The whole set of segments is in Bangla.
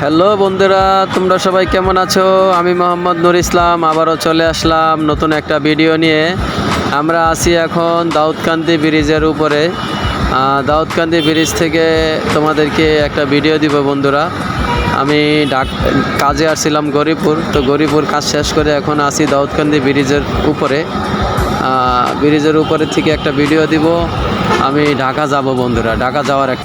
হ্যালো বন্ধুরা, তোমরা সবাই কেমন আছো? আমি মোহাম্মদ নুর ইসলাম আবারও চলে আসলাম নতুন একটা ভিডিও নিয়ে। আমরা আছি এখন দাউদকান্দি ব্রিজের উপরে। দাউদকান্দি ব্রিজ থেকে তোমাদেরকে একটা ভিডিও দিব বন্ধুরা। আমি কাজে আসছিলাম গরিপুর, তো গরিপুর কাজ শেষ করে এখন আসি দাউদকান্দি ব্রিজের উপরে। ব্রিজের উপরে থেকে একটা ভিডিও দিব। আমি ঢাকা যাব বন্ধুরা, ঢাকা যাওয়ার এক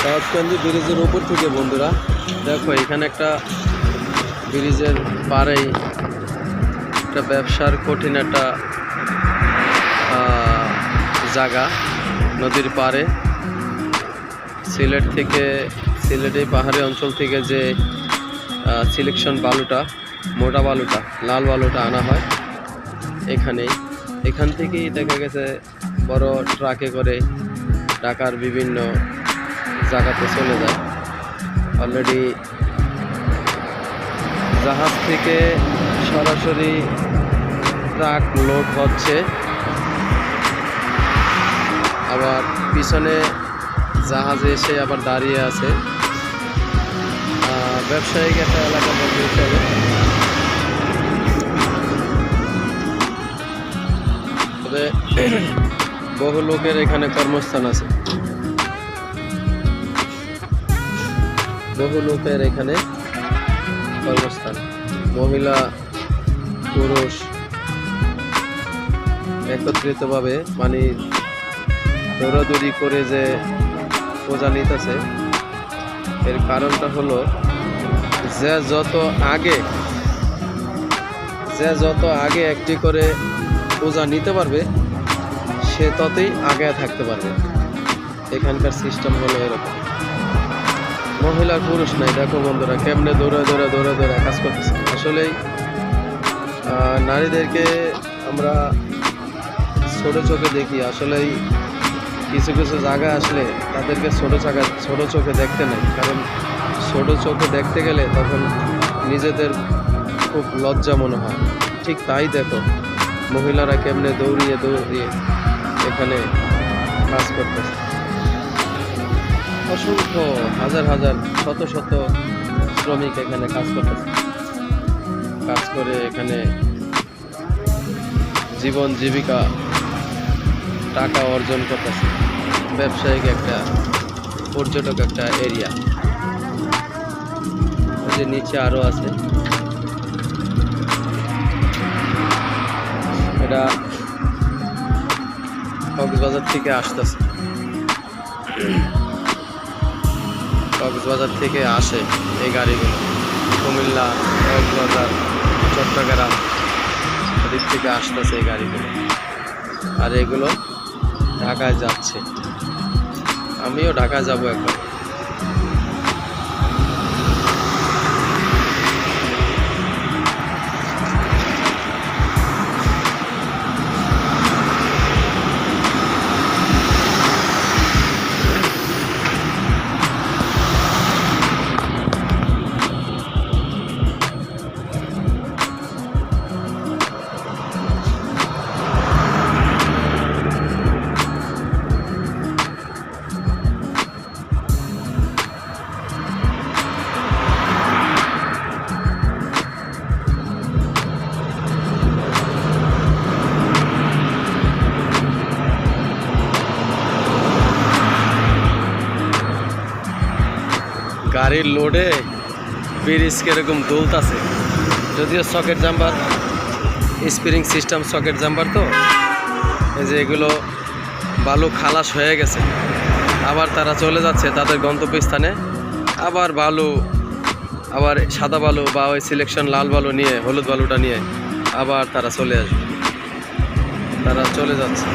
দাউদকান্দি ব্রিজের উপর থেকে বন্ধুরা দেখো, এখানে একটা ব্রিজের পাড়েই একটা ব্যবসার কঠিন একটা জায়গা, নদীর পাড়ে। সিলেটের পাহাড়ি অঞ্চল থেকে যে সিলেকশন বালুটা, মোটা বালুটা, লাল বালুটা আনা হয় এখান থেকেই দেখা গেছে বড় ট্রাকে করে ঢাকার বিভিন্ন জায়গাতে চলে যায়। অলরেডি জাহাজ থেকে সরাসরি ট্রাক লোড হচ্ছে, আবার পিছনে জাহাজে এসে আবার দাঁড়িয়ে আছে। ব্যবসায়িক একটা এলাকা বলতে চলে। তবে বহু লোকের এখানে কর্মস্থান আছে, বহু লোকের এখানে কর্মস্থান, মহিলা পুরুষ একত্রিতভাবে মানে দৌড়াদৌড়ি করে যে পূজা নিতেছে। এর কারণটা হলো যে যত আগে একটি করে পূজা নিতে পারবে সে ততই আগে থাকতে পারবে। এখানকার সিস্টেম হলো এরকম, মহিলা পুরুষ নাই। দেখো বন্ধুরা কেমনে দৌড়ে কাজ করতেছে। আসলেই নারীদেরকে আমরা ছোট চোখে দেখি, আসলেই কিছু কিছু জায়গায় আসলে তাদেরকে ছোট চোখে দেখতে নেই। কারণ ছোট চোখে দেখতে গেলে তখন নিজেদের খুব লজ্জা মনে হয়। ঠিক তাই দেখো মহিলারা কেমনে দৌড়িয়ে এখানে কাজ করতেছে। অসংখ্য হাজার শত শ্রমিক এখানে কাজ করতেছে, কাজ করে এখানে জীবন জীবিকা টাকা অর্জন করতেছে। ব্যবসায়িক একটা পর্যটক একটা এরিয়া। যে নিচে আরো আছে, এটা কক্সবাজার থেকে আসতেছে। কক্সবাজার থেকে আসে এই গাড়িগুলো, কুমিল্লা, কক্সবাজার, চট্টগ্রাম ওদিক থেকে আসতেছে এই গাড়িগুলো, আর এগুলো ঢাকায় যাচ্ছে। আমিও ঢাকা যাব এখন। গাড়ির লোডে ব্রিজ কিরকম দুলতাছে। যদিও socket jumper, spring system socket jumper, তো এই যে এগুলো বালু খালাস হয়ে গেছে, আবার তারা চলে যাচ্ছে তাদের গন্তব্যস্থানে। আবার সাদা বালু বা ওই সিলেকশন লাল বালু নিয়ে, হলুদ বালুটা নিয়ে আবার তারা চলে আসবে, তারা চলে যাচ্ছে।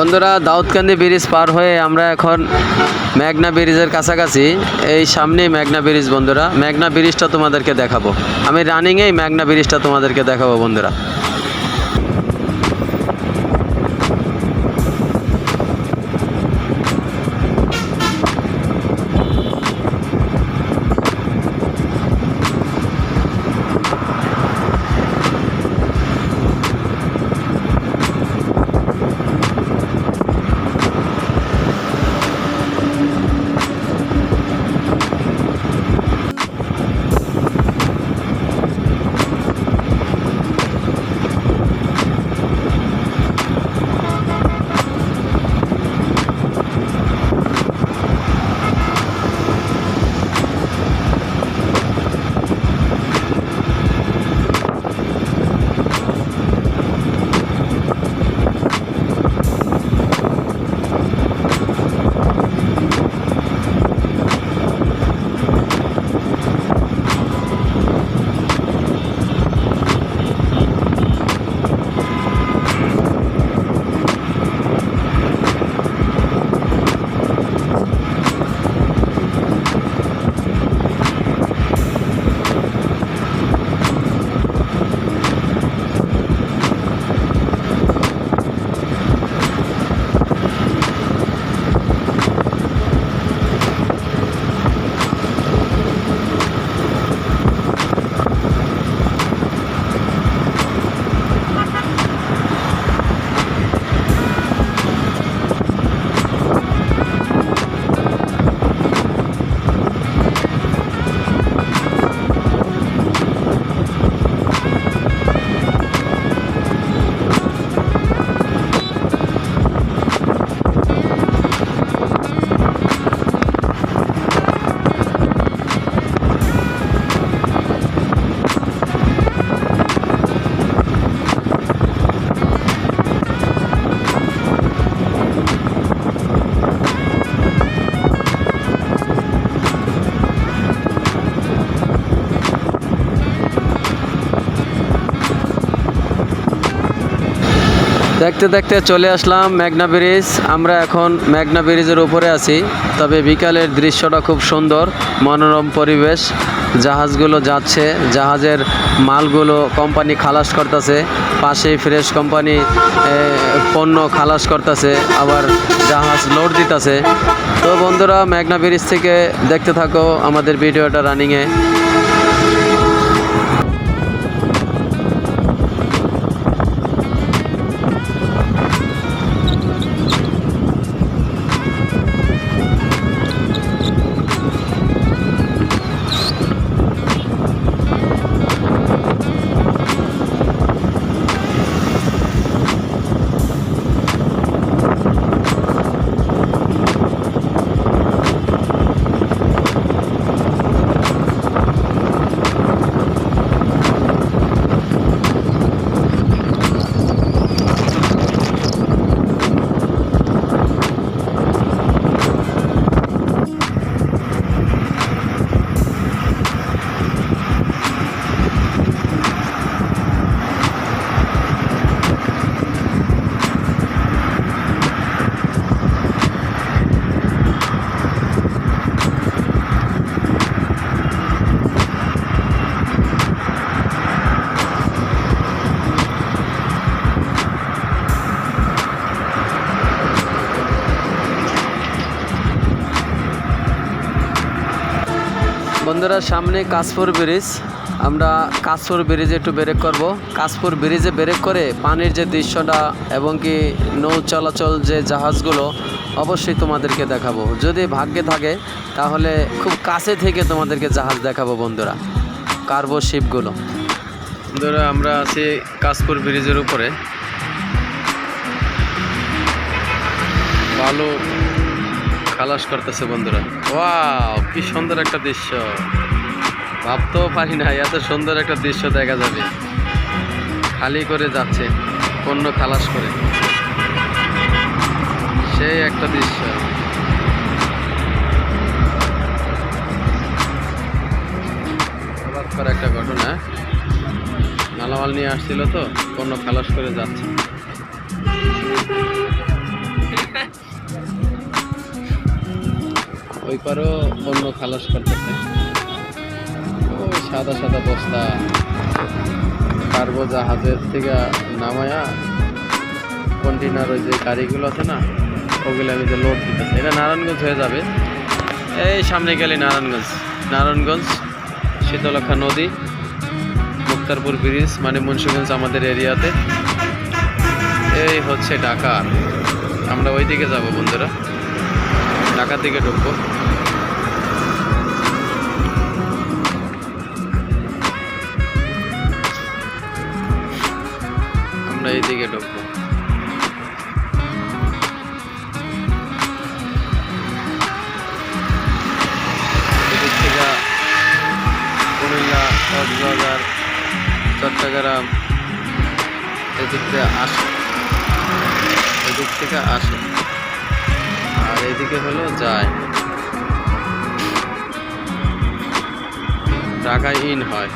বন্ধুরা, দাউদকান্দি ব্রিজ পার হয়ে আমরা এখন মেঘনা ব্রিজের কাছাকাছি। এই সামনেই মেঘনা ব্রিজ বন্ধুরা। মেঘনা ব্রিজটা তোমাদেরকে দেখাবো, আমি রানিংয়েই মেঘনা ব্রিজটা তোমাদেরকে দেখাবো বন্ধুরা। দেখতে দেখতে চলে আসলাম মেঘনা ব্রিজ। আমরা এখন মেঘনা ব্রিজের উপরে আছি। তবে বিকালের দৃশ্যটা খুব সুন্দর, মনোরম পরিবেশ। জাহাজগুলো যাচ্ছে, জাহাজের মালগুলো কোম্পানি খালাস করতেছে। পাশেই ফ্রেশ কোম্পানি পণ্য খালাস করতেছে, আবার জাহাজ লোড দিতেছে। তো বন্ধুরা, মেঘনা ব্রিজ থেকে দেখতে থাকো আমাদের ভিডিওটা রানিংয়ে। বন্ধুরা, সামনে কাশপুর ব্রিজ। আমরা কাশপুর ব্রিজে একটু ব্রেক করব। কাশপুর ব্রিজে ব্রেক করে পানির যে দৃশ্যটা এবং কি নৌ চলাচল যে জাহাজগুলো অবশ্যই তোমাদেরকে দেখাবো। যদি ভাগ্যে থাকে তাহলে খুব কাছে থেকে তোমাদেরকে জাহাজ দেখাবো বন্ধুরা, কার্গো শিপগুলো। বন্ধুরা, আমরা আছি কাশপুর ব্রিজের উপরে। বালু খালাস করতেছে বন্ধুরা। ওয়াও, কি সুন্দর একটা দৃশ্য! ভাবতেও পারি না এত সুন্দর একটা দৃশ্য দেখা যাবে। খালি করে যাচ্ছে, পণ্য খালাস করে, সেই একটা দৃশ্য। অবাক করা একটা ঘটনা। মালামাল নিয়ে আসছিল, তো পণ্য খালাস করে যাচ্ছে। ওই পারও অন্য খালাস করতেছে। ওই সাদা সাদা বস্তা কার্গো জাহাজের থেকে নামায়া কন্টেনার ওই যে গাড়িগুলো আছে না, ওগুলো আমি যে লোড দিতেছে। এটা নারায়ণগঞ্জ হয়ে যাবে। এই সামনে গেলে নারায়ণগঞ্জ শীতলক্ষা নদী, মুক্তারপুর ব্রিজ, মানে মুন্সিগঞ্জ আমাদের এরিয়াতে। এই হচ্ছে ঢাকা। আমরা ওই দিকে যাব বন্ধুরা, ঢাকার দিকে ঢুকবো। আমরা এই দিকে ঢুকবো। এদিক থেকে কুমিল্লা, কক্সবাজার, চট্টগ্রাম এদিক থেকে আসে, আর এদিকে হলো যায়, ঢাকায় ইন হয়।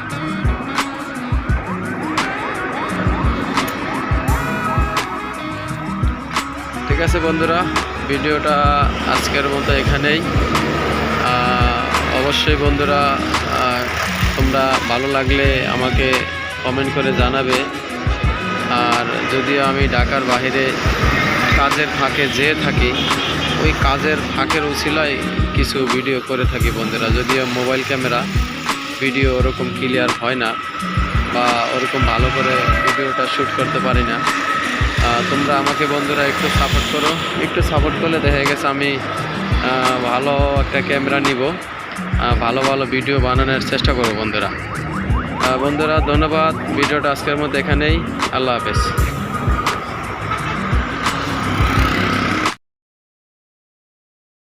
ঠিক আছে বন্ধুরা, ভিডিওটা আজকের মতো এখানেই। অবশ্যই বন্ধুরা, তোমরা ভালো লাগলে আমাকে কমেন্ট করে জানাবে। আর যদিও আমি ঢাকার বাইরে কাজের ফাঁকে যেয়ে থাকি, ওই কাজের ফাঁকের উছিলায় কিছু ভিডিও করে থাকি বন্ধুরা। যদিও মোবাইল ক্যামেরা ভিডিও ওরকম ক্লিয়ার হয় না, বা ওরকম ভালো করে ভিডিওটা শ্যুট করতে পারি না। তোমরা আমাকে বন্ধুরা একটু সাপোর্ট করো। একটু সাপোর্ট করলে দেখা গেছে আমি ভালো একটা ক্যামেরা নিব, ভালো ভালো ভিডিও বানানোর চেষ্টা করব বন্ধুরা। বন্ধুরা ধন্যবাদ। ভিডিওটা আজকের মধ্যে এখানেই। আল্লাহ হাফেজ।